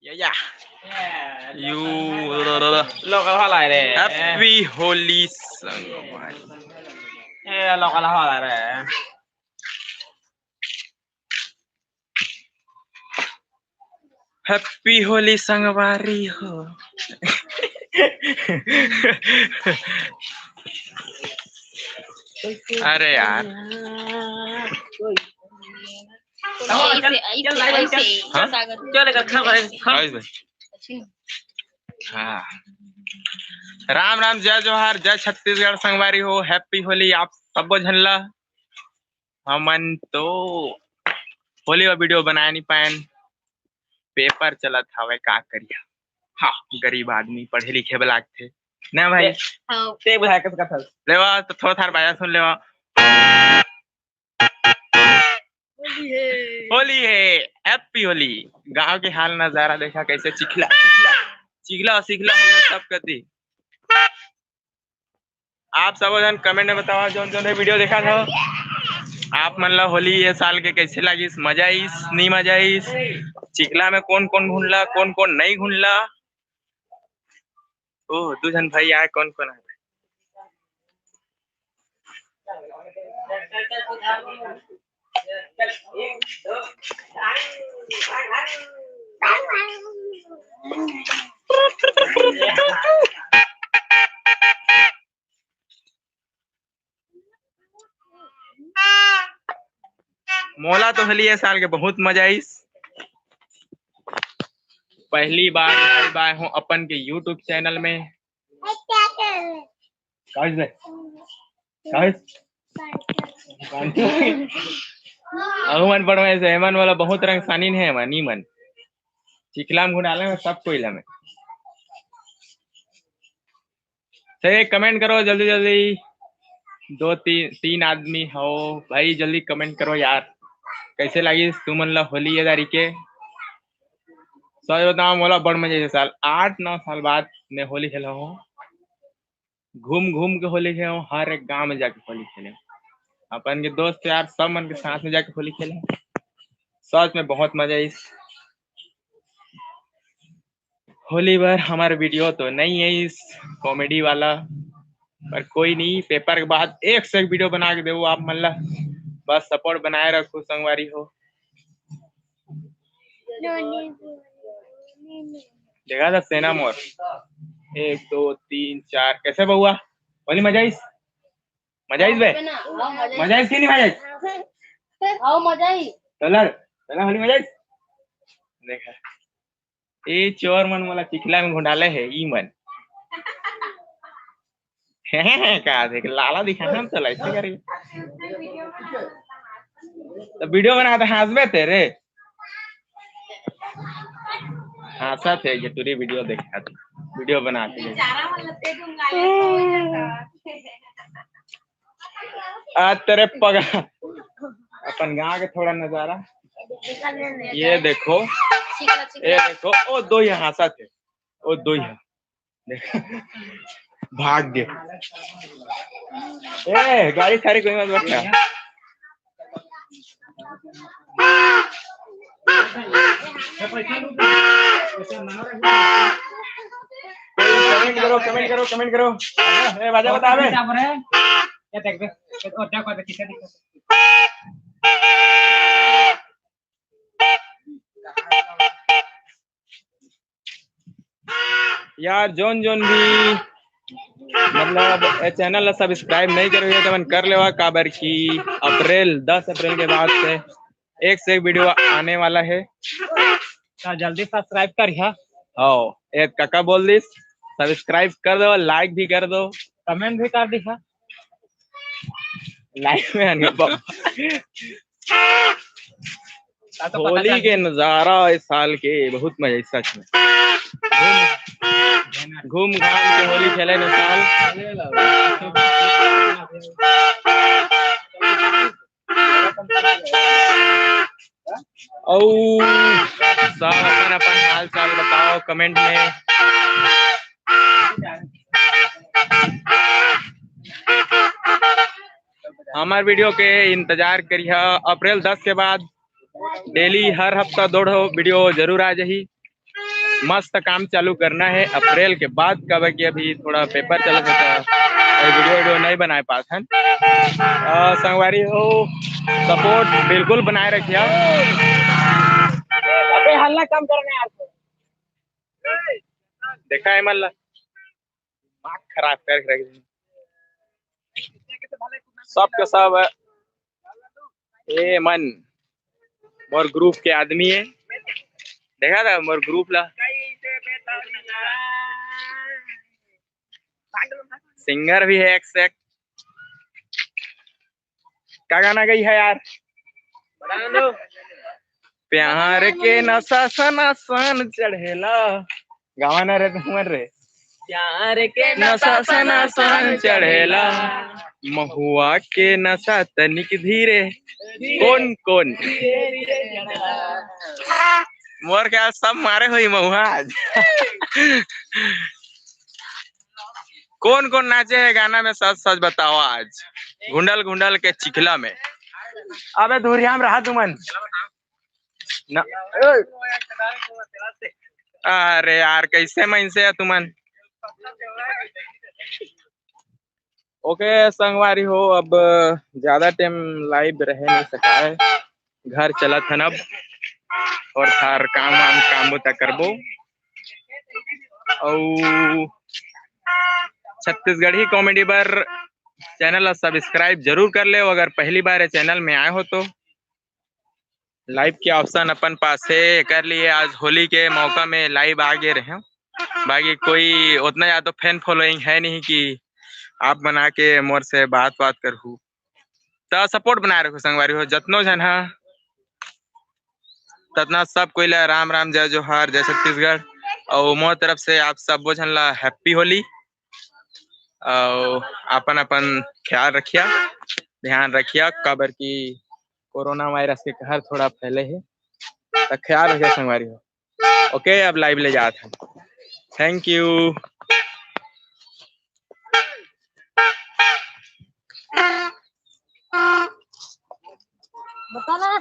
Yeah. You lokal halai re. Happy Holi Sangwari. Lokal halai re. Happy Holi Sangwari ho. अरे यार हाँ राम राम जय जोहार जय छत्तीसगढ़ संगवारी हो। हैप्पी होली आप सबको झनला। हमन तो होली का वीडियो बना नहीं पाएन, पेपर चलत हवे का करिया। हाँ गरीब आदमी पढ़े लिखे वाला थे ना भाई। ते बुझाए कस कथल लेवा तो थोड़ा थार बाजा सुन लेवा। होली है हैप्पी होली। गांव के हाल नजारा देखा कैसे चिखला चिखला चिखला और सिखला सब करती। आप सब जन कमेंट में बताओ जो जो वीडियो देखा था आप मन ला होली ये साल के कैसे लगी। मजा आईस नहीं मजा आईस? चिखला में कौन कौन घूमला कौन कौन नहीं घूमला? ओह दो जन भाई आए कौन कौन आए? मोला तो होली ये साल के बहुत मजा आईस। पहली बार लाइव हूँ अपन के YouTube चैनल में। अहुमन पढ़वे से हेमन वाला बहुत रंग सानीन है मनी मन चिखला में घुडाले में सब कोई में सही कमेंट करो जल्दी जल्दी। दो तीन आदमी हो भाई जल्दी कमेंट करो यार कैसे लगी तुमन ला होली ये तरीके। सच बताओ मोला बड़ मजा है साल 8-9 साल बाद मैं होली खेला हूँ। घूम घूम के होली खेला हूँ, हर एक गांव में जाके होली खेले अपन के दोस्त यार सब मन के साथ में जाके होली खेले। सच में बहुत मजा आई। होली बार हमारा वीडियो तो नहीं है इस कॉमेडी वाला पर कोई नहीं, पेपर के बाद एक से एक वीडियो बना के दो आप मन ला। बस सपोर्ट बनाए रखो संगवारी हो। देखा था सेना मोर 1 2 3 4 कैसे बहुआ होली मजा आईस? मजा आईस बे? मजा आईस कि नहीं मजा आईस? आओ मजा आई चलर चला होली मजा आईस। देखा ए चोर मन मोला चिखला में घुंडाले है ई मन का देख लाला दिखा हम तो ऐसे करेंगे तो वीडियो बनाते हंसबे तेरे हंसा थे ये पूरी वीडियो देखा थी वीडियो बनाते आज तेरे पगा अपन गाँव के थोड़ा नजारा ये देखो ओ दो ही हंसा थे ओ दो ही भाग गए। ए गाड़ी सारी कोई मत बैठा। कमेंट करो ए बाजा बता बे क्या देख बे और क्या कोई किसे दिक्कत यार जोन जोन भी मतलब चैनल सब्सक्राइब नहीं करोगे तो मन कर लेवा काबर की अप्रैल 10 अप्रैल के बाद से एक वीडियो आने वाला है तो जल्दी सब्सक्राइब कर। हाँ एक काका बोल दी सब्सक्राइब कर दो लाइक भी कर दो कमेंट भी कर दिखा लाइक में होली के नजारा इस साल के बहुत मजा सच में घूम घाम के होली खेले न साल। सब अपन हाल चाल बताओ कमेंट में। हमारे वीडियो के इंतजार करिए अप्रैल 10 के बाद डेली हर हफ्ता दौड़ वीडियो जरूर आ जाही। मस्त काम चालू करना है अप्रैल के बाद, कब कि अभी थोड़ा पेपर चल सकता वीडियो नहीं बना पाते हैं। संगवारी हो सपोर्ट बिल्कुल बनाए रखिए। अबे हल्ला कम करना यार। देखा है मल्ला दिमाग खराब कर रख दी। सब के सब ए मन मोर ग्रुप के आदमी है, देखा था मोर ग्रुप ला सिंगर भी है एक से एक। क्या गाना गई है यार? प्यार के नशा सना सन चढ़ेला, गावाना रे तुमर रे। प्यार के नशा सना सन चढ़ेला, महुआ के नशा तनिक धीरे। कौन कौन मोर क्या सब मारे हुई महुआ आज। कौन कौन नाचे है गाना में? सच सच बताओ आज। घुंडल घुंडल के चिखला में। अबे धुरियाम रहा तुमन न। अरे यार कैसे मैं इनसे तुमन। ओके संगवारी हो, अब ज्यादा टाइम लाइव रह नहीं सका है, घर चला था अब और थार काम वाम काम तक करबो। और छत्तीसगढ़ी कॉमेडी पर चैनल सब्सक्राइब जरूर कर ले। अगर पहली बार चैनल में आए हो तो लाइव के ऑप्शन अपन पास है कर लिए। आज होली के मौका में लाइव आ गए रहे। बाकी कोई उतना ज्यादा फैन फॉलोइंग है नहीं कि आप बना के मोर से बात करहू। तो सपोर्ट बनाए रखो संगवारी हो, जतनो जन है ततना सब कोई ला राम राम जय जोहार जय छत्तीसगढ़। और मोर तरफ से आप सब जन ला हैप्पी होली। और अपन अपन ख्याल रखिया, ध्यान रखिया, काबर की कोरोना वायरस के कहर थोड़ा फैले है, तो ख्याल रखिया संगवारी हो। ओके अब लाइव ले जाते हैं। Thank you. बताना